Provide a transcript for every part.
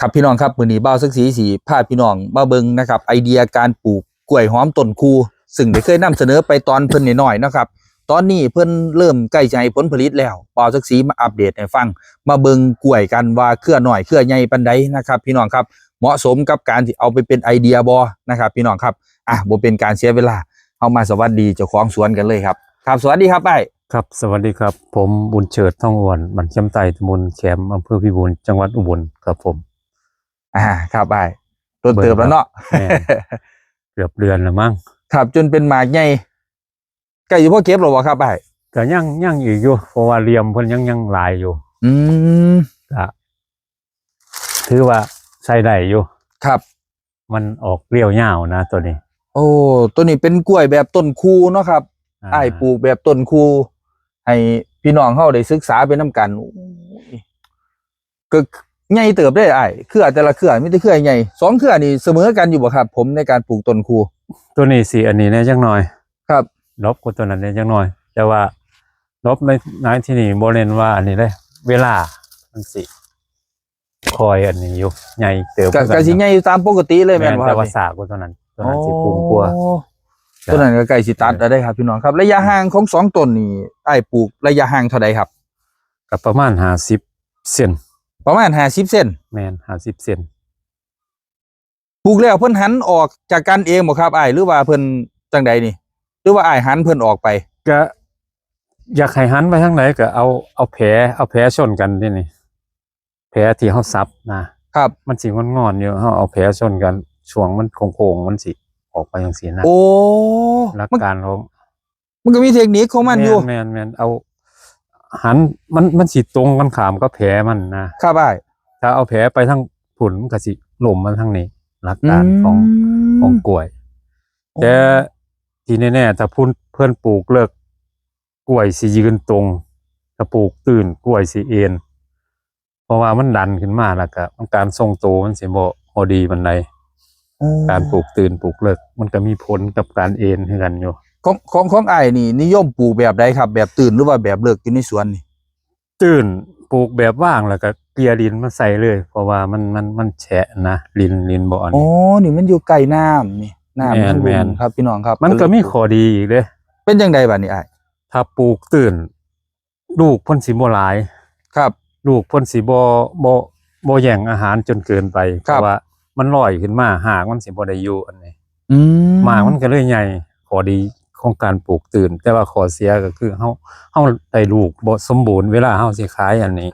ครับพี่น้องครับมื้อนี้บ่าวศักดิ์ศรีสิพาพี่น้องมาเบิ่งนะครับไอเดียการปลูกกล้วยหอมต้นคูซึ่งได้เคยนำเสนอไปตอนเพิ่นน้อยๆนะครับตอนนี้เพิ่นเริ่มใกล้จะให้ผลผลิตแล้วบ่าวศักดิ์ศรีมาอัปเดตให้ฟังมาเบิ่งกล้วยกันว่าเครือน้อยเครือใหญ่ปานใดนะครับพี่น้องครับเหมาะสมกับการที่เอาไปเป็นไอเดียบ่นะครับพี่น้องครับบ่เป็นการเสียเวลาเฮามาสวัสดีเจ้าของสวนกันเลยครับครับสวัสดีครับอ้ายครับสวัสดีครับผมบุญเฉิดท่องอ้วนบ้านเข้มไต่ตำบลแขมอำเภอพิบูลจังหวัดอุบลครับผมครับอ้ายต้นเติบแล้วเนาะ เกือบเดือนแล้วมั้งครับจนเป็นหมากใหญ่ใกล้อยู่พอเก็บหรอวะครับอ้ายก็ยังอีกอยู่เพราะว่าเหลี่ยมเพิ่นยังหลายอยู่ก็ถือว่าใช้ได้อยู่ครับมันออกเปรี้ยวยาวนะตัวนี้โอ้ตัวนี้เป็นกล้วยแบบต้นคูเนาะครับอ้ายปลูกแบบต้นคูให้พี่น้องเฮาได้ศึกษาไปนำกันก็ใหญ่เติบได้อ้ายเครือแต่ละเครือมีแต่เครือใหญ่2เครือนี่เสมอกันอยู่บ่ครับผมในการปลูกต้นคูตัวนี้สิอันนี้แน่จังหน่อยครับลบกว่าตัวนั้นแน่จังหน่อยแต่ว่าลบในที่นี่บ่เน้นว่าอันนี้เลยเวลามันสิคอยอันนี้อยู่ใหญ่เติบก็สิใหญ่ตามปกติเลยแม่นบ่ครับแต่ว่าสากกว่าตัวนั้นสิปรุงกว่าตัวนั้นก็ใกล้สิตัดได้ครับพี่น้องครับระยะห่างของ2ต้นนี่อ้ายปลูกระยะห่างเท่าใดครับก็ประมาณ50 เซนประมาณ50 เซนแม่น50 เซนปลูกแล้วเพิ่นหันออกจากกันเองบ่ครับอ้ายหรือว่าเพิ่นจังใดนี่หรือว่าอ้ายหันเพิ่นออกไปก็อยากให้หันไปทางไหนก็เอาแผลชนกันนี่แผลที่เฮาซับนะครับมันสิงอนๆอยู่เฮาเอาแผลชนกันช่วงมันโค้งๆมันสิออกไปจังซี่นะโอ้หลักการของมันก็มีเทคนิคของมันอยู่แม่นเอาหันมันสิตรงกันข้ามกับแผลมันนะครับอ้ายถ้าเอาแผลไปทางผุนมันก็สิล้มมาทางนี้หลักการของกล้วยแต่ที่แน่ๆถ้าเพิ่นปลูกเลิกกล้วยสิยืนตรงถ้าปลูกตื่นกล้วยสิเอ็นเพราะว่ามันดันขึ้นมาแล้วก็การทรงตัวมันสิบ่ดีปานใดการปลูกตื่นปลูกเลิกมันก็มีผลกับการเอ็นคือกันอยู่ของอ้ายนี่นิยมปลูกแบบใดครับแบบตื่นหรือว่าแบบเลิกอยู่ในสวนนี่ตื่นปลูกแบบว่างแล้วก็เกลี่ยดินมาใส่เลยเพราะว่ามันแฉะนะดินบ่อนนี่มันอยู่ใกล้น้ำนี่น้ำมันลุ่มครับพี่น้องครับมันก็มีข้อดีอีกเด้เป็นจังไดบัดนี้อ้ายถ้าปลูกตื่นลูกเพิ่นสิบ่หลายครับลูกเพิ่นสิบ่แย่งอาหารจนเกินไปเพราะว่ามันลอยขึ้นมาหากมันสิบ่ได้อยู่อันนี้หมากมันก็เลยใหญ่ข้อดีของการปลูกตื่นแต่ว่าข้อเสียก็คือเฮาได้ลูกบ่สมบูรณ์เวลาเฮาสิขายอันนี้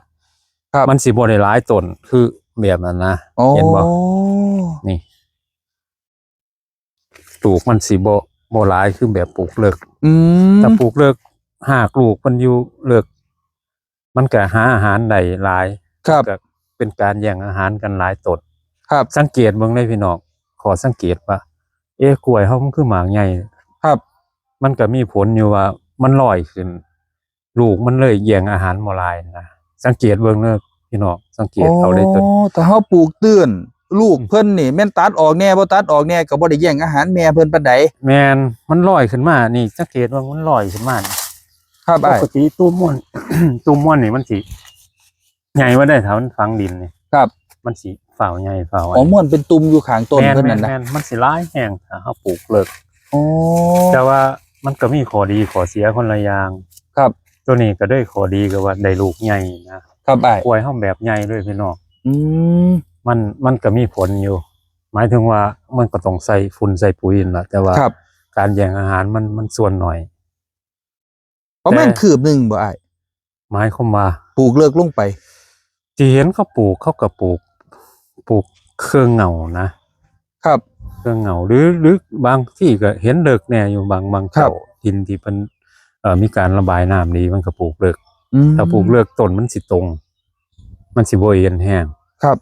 มันสิบ่ได้หลายต้นคือแบบนั้นนะเห็นบ่นี่ลูกมันสิบ่หลายคือแบบปลูกเลิกถ้าปลูกเลิกหากลูกมันอยู่เลิกมันก็หาอาหารได้หลายก็เป็นการแย่งอาหารกันหลายต้นครับสังเกตเบิ่งได้พี่น้องขอสังเกตว่ากล้วยเฮามันคือหมากใหญ่ครับมันก็มีผลอยู่ว่ามันลอยขึ้นลูกมันเลยแย่งอาหารบ่หลายนะสังเกตเบิ่งเด้อพี่น้องสังเกตเอาได้ต้นถ้าเฮาปลูกตื่นลูกเพิ่นนี่แม่นตัดออกแน่บ่ตัดออกแน่ก็บ่ได้แย่งอาหารแม่เพิ่นปานใดแม่นมันลอยขึ้นมานี่สังเกตว่ามันลอยขึ้นมาครับอ้ายปกติตุ้มม่วน ตุ้มม่วนนี่มันสิใหญ่บ่ได้ถ้ามันฝังดินนี่ครับมันสิฝ่าวใหญ่ฝ่าวม่วนเป็นตุ่มอยู่ข้างต้นเพิ่นนั่นนะมันสิหลายแห้งถ้าเฮาปลูกเลิกอ๋อแต่ว่ามันก็มีข้อดีข้อเสียคนละอย่างครับตัวนี้ก็ได้ข้อดีก็ว่าได้ลูกใหญ่นะครับอ้ายกล้วยเฮาแบบใหญ่เลยพี่น้องมมันก็มีผลอยู่หมายถึงว่ามันก็ต้องใส่ฝุ่นใส่ปุ๋ยนั่นล่ะแต่ว่าการแย่งอาหารมันส่วนหน่อยประมาณคืบนึงบ่อ้ายหมายความว่าปลูกเลิกลงไปที่เห็นเขาปลูกเขาก็ปลูกเครื่องเหงานะครับเครื่องเหงาหรือบางที่ก็เห็นเลิกแน่อยู่บางเจ้าดินที่มันมีการระบายน้ำดีมันก็ปลูกเลิกถ้าปลูกเลิกต้นมันสิตรงมันสิบ่เอ็นแห้งครับ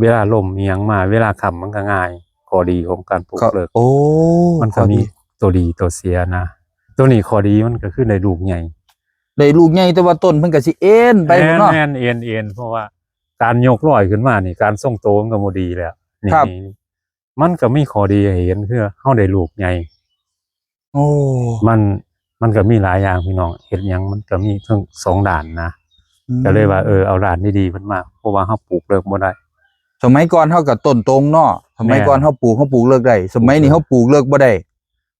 เวลาลมมีหยังมาเวลาค่ำมันก็ง่ายข้อดีของการปลูกเลิกมันก็มีตัวดีตัวเสียนะตัวนี้ข้อดีมันก็คือได้ลูกใหญ่แต่ว่าต้นเพิ่นก็สิเอ็นไปเนาะแม่นเอ็นเพราะว่าการยกลอยขึ้นมานี่การทรงโตมันก็บ่ดีแล้วนี่มันก็มีข้อดีให้เห็นคือเฮาได้ลูกใหญ่มันก็มีหลายอย่างพี่น้องเฮ็ดหยังมันก็มีทั้ง2ด้านนะก็เลยว่าเอาด้านดีๆมันมาเพราะว่าเฮาปลูกเลิกบ่ได้ สมัยก่อนเฮากับต้นตรงเนาะสมัยก่อนเฮาปลูกเลิกได้สมัยนี้เฮาปลูกเลิกบ่ได้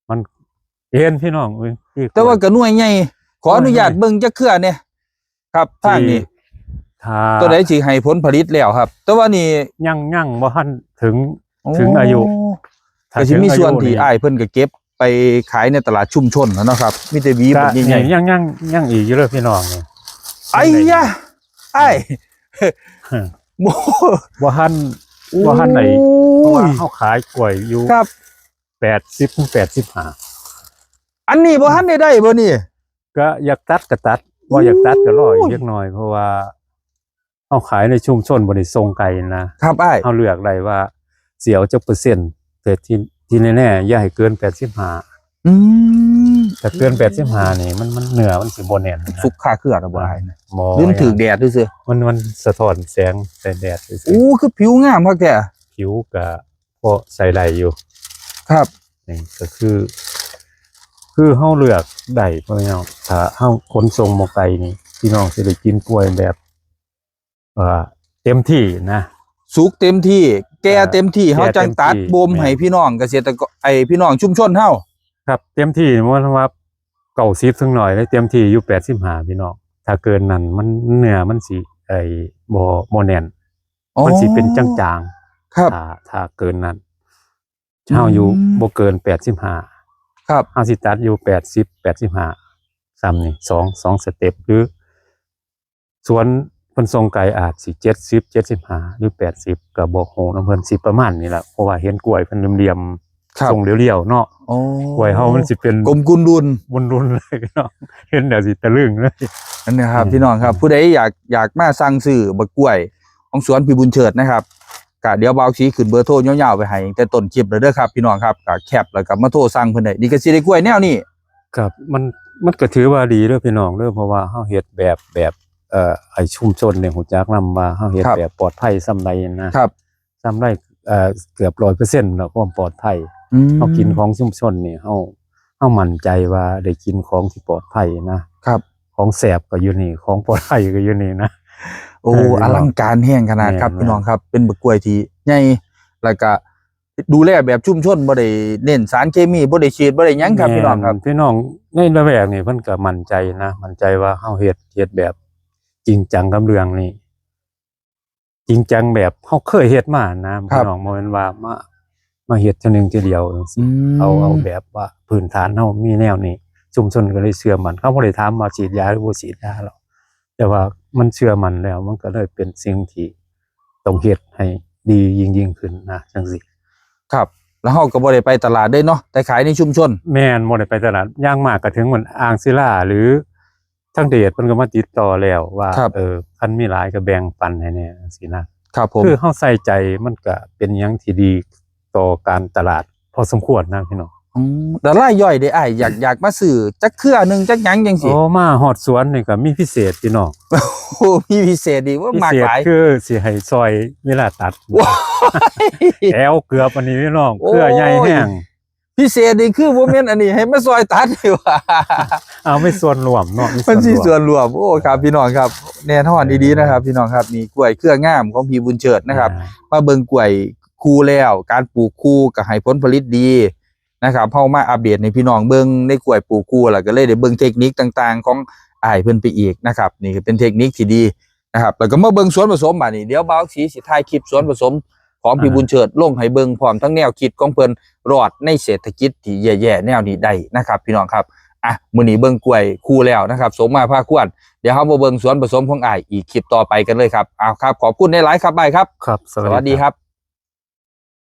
มันเอ็นพี่น้องเอ้ยที่ แต่ว่าก็หน่วยใหญ่ขออนุญาตเบิ่งจักเครือเนี่ยครับทางนี้ ถ้า ตัวใดสิให้ผลผลิตแล้วครับ แต่ว่านี่ ยังบ่ทันถึงอายุ ก็สิมีส่วนที่อ้ายเพิ่นก็เก็บไปขายในตลาดชุมชนแล้วเนาะครับมีแต่หวี ก็ แบบใหญ่ ยังอีกอยู่เลยพี่น้องนี่ ๆไอ้ยะอ้ายโม บ่ทันไหนเพราะว่าเฮาขายกล้วยอยู่ ครับ 80ถึง85 อันนี้บ่ทันได้บ่นี่ ก็อยากตัดก็ตัดบ่อยากตัดก็รออีกเล็กน้อยเพราะว่าเฮาขายในชุมชนบ่ได้ส่งไกลนะครับ อ้าย เฮาเลือกได้ว่าสิเอาจักเปอร์เซ็นต์แต่ที่แน่ๆอย่าให้เกิน85 อืม ถ้าเกิน85นี่มันเนื้อมันสิบ่แน่นนะ สุกค่าเครือนะบ่อ้ายนะ บ่ ลืมถึกแดดซื่อ มันสะท้อนแสงแต่แดดซื่ ๆโอ้ อ คือผิวงามคักแท้ ๆผิวก็พอใส่ได้อยู่ ครับ นี่ก็คือเฮาเลือกได้พ่อพี่น้องถ้าเฮาขนส่งมาไกลนี่พี่น้องสิได้กินกล้วยแบบเต็มที่นะ สุกเต็มที่แก่เต็มที่ แก่ เฮาจังตัด เต็มที่ บ่มให้พี่น้องเกษตรกรพี่น้องชุมชนเฮา ครับเต็มที่มันว่า90ถึงหน่อยแล้วเต็มที่อยู่85พี่น้องถ้าเกินนั้นมันเนื้อมันสิบ่แน่นมันสิเป็นจาง ครับ ๆถ้าเกินนั้นเฮาอยู่บ่เกิน85 ครับ เฮาสิตัดอยู่80 85ซ้ำนี่2สเต็ปหรือส่วนเพิ่นส่งไกลอาจสิ70 75หรือ80ก็บ่ฮู้นำเพิ่นสิประมาณนี้ล่ะเพราะว่าเห็นกล้วยเพิ่นเหลี่ยม ครับ ๆทรงเรียวๆเนาะ โอ้ กล้วยเฮามันสิเป็น กลมกุนดุน รุนๆเลยเนาะเห็นแล้วสิตะลึงเลย นั่นนะครับ อืม พี่น้องครับ ผู้ใดอยากมาสั่งซื้อบักกล้วยของสวนพี่บุญเฉิดนะครับก็เดี๋ยวเบาชี้ขึ้นเบอร์โทรยาวๆไปให้แต่ต้นคลิปเลยเด้อครับพี่น้องครับก็แคปแล้วก็มาโทรสั่งเพิ่นได้นี่ก็สิได้กล้วยแนวนี้ ครับมันก็ถือว่าดีเด้อพี่น้องเด้อเพราะว่าเฮาเฮ็ดแบบไอ้ชุมชนเนี่ยฮู้จักนำว่าเฮาเฮ็ด ครับ แบบปลอดภัยส่ำใดนะครับ ส่ำใดเกือบ 100% แล้วความปลอดภัยเฮากินของชุมชนนี่เฮามั่นใจว่าได้กินของที่ปลอดภัยนะครับ ของแสบก็อยู่นี่ของปลอดภัยก็อยู่นี่นะ โอ้ พี่น้อง อลังการแห้งขนาดครับ แม่น พี่น้องครับเป็นบักกล้วยที่ใหญ่แล้วก็ดูแลแบบชุมชนบ่ได้เน้นสารเคมีบ่ได้ฉีดบ่ได้หยังครับพี่น้องครับ พี่น้องในระแวกนี่เพิ่นก็มั่นใจนะมั่นใจว่าเฮาเฮ็ดแบบจริงจังกับเรื่องนี้จริงจังแบบเฮาเคยเฮ็ดมานะ ครั พี่ บ น้องบ่แม่นว่ามาเฮ็ดเทื่อนึงเทื่อเดียวจังซี่เอาแบบว่าพื้นฐานเฮามีแนวนี้ชุมชนก็เลยเชื่อมั่นเขาบ่ได้ถามว่าฉีดยาหรือบ่ฉีดยาหรอกแต่ว่ามันเชื่อมั่นแล้วมันก็เลยเป็นสิ่งที่ต้องเฮ็ดให้ดียิ่งขึ้นนะจังซี่ ครับ แล้วเฮาก็บ่ได้ไปตลาดได้เนาะแต่ขายในชุมชน แม่นบ่ได้ไปตลาดอย่างมากก็ถึงเหมือนอ่างศิลาหรือทางเดชเพิ่นก็มาติดต่อแล้วว่า ครับ คันมีหลายก็แบ่งปันให้แหน่จังซี่นะครับ ผม คือเฮาใส่ใจมันก็เป็นหยังที่ดีต่อการตลาดพอสมควรนะพี่น้อง แต่รายย่อยได้อ้ายอยากมาซื้อจักเครือหนึงจักหยังจังซี่ โอ้มาฮอดสวนนี่ก็มีพิเศษพี่น้อง โอ้มีพิเศษดีว่า พิ มาก เศษ หลาย คือสิให้ซอยเวลาตัด ว้าย แอวเกือบอันนี้พี่น้อง โอ้ย เครือใหญ่แห้ง พิเศษนี่คือบ่แม่นอันนี้ให้มาซอยตัดดีว่า เอาไม่ส่วนรวมเนาะ มันสิ รวม ส่วนรวมโอ้ครับพี่น้องครับแน่นอนดีๆนะครับพี่น้องครับนี่กล้วยเครืองามของพี่บุญเฉิดนะครับ มาเบิ่งกล้วยคู่แล้วการปลูกคู่ก็ให้ผลผลิตดีนะครับเฮามาอัปเดตให้พี่น้องเบิ่งในกล้วยปลูกคู่แล้วก็เลยได้เบิ่งเทคนิคต่างๆ ของอ้ายเพิ่นไปอีกนะครับนี่ก็เป็นเทคนิคที่ดีนะครับแล้วก็มาเบิ่งส่วนผสมบัดนี้เดี๋ยวบ่าวสีสิถ่ายคลิปส่วนผสมของพี่บุญเฉิดลงให้เบิ่งพร้อมทั้งแนวคิดของเพิ่นรอดในเศรษฐกิจที่แย่ๆแนวนี้ได้นะครับพี่น้องครับอ่ะมื้อนี้เบิ่งกล้วยคู่แล้วนะครับสมมาภาคควรเดี๋ยวเฮามาเบิ่งส่วนผสมของอ้ายอีกคลิปต่อไปกันเลยครับเอาครับขอบคุณหลายๆครับอ้ายครับ ครับ สวัสดีครับ